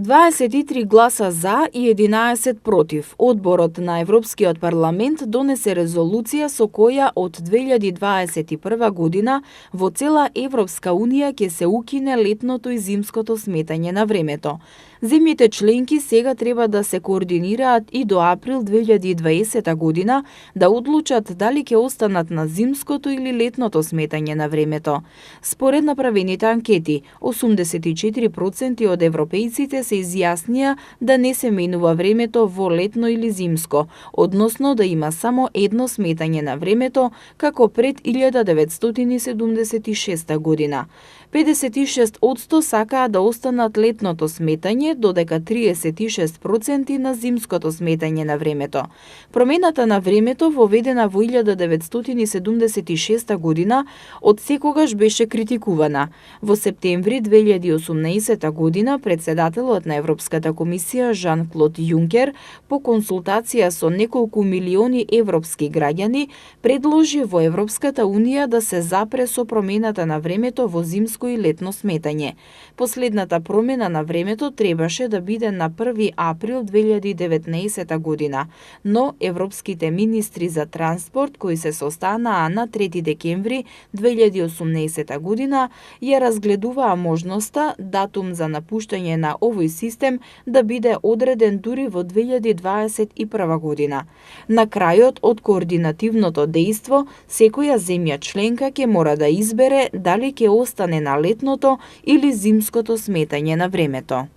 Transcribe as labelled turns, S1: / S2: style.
S1: 23 гласа за и 11 против. Одборот на Европскиот парламент донесе резолуција со која од 2021 година во цела Европска унија ќе се укине летното и зимското сметање на времето. Земјите членки сега треба да се координираат и до април 2020 година да одлучат дали ќе останат на зимското или летното сметање на времето. Според направените анкети, 84% од европејците се изјаснија да не се менува времето во летно или зимско, односно да има само едно сметање на времето, како пред 1976 година. 56% сакаа да останат летното сметање, додека 36% на зимското сметање на времето. Промената на времето, воведена во 1976 година, од секогаш беше критикувана. Во септември 2018 година, председателот на Европската комисија Жан-Клод Јункер, по консултација со неколку милиони европски граѓани, предложи во Европската унија да се запре со промената на времето во зимско и летно сметање. Последната промена на времето требаше да биде на 1 април 2019 година, но европските министри за транспорт кои се состанаа на 3 декември 2018 година ја разгледуваа можноста датум за напуштање на овој систем да биде одреден дури во 2021 година. На крајот од координативното дејство, секоја земја членка ќе мора да избере дали ќе остане на летното или зимското сметање на времето.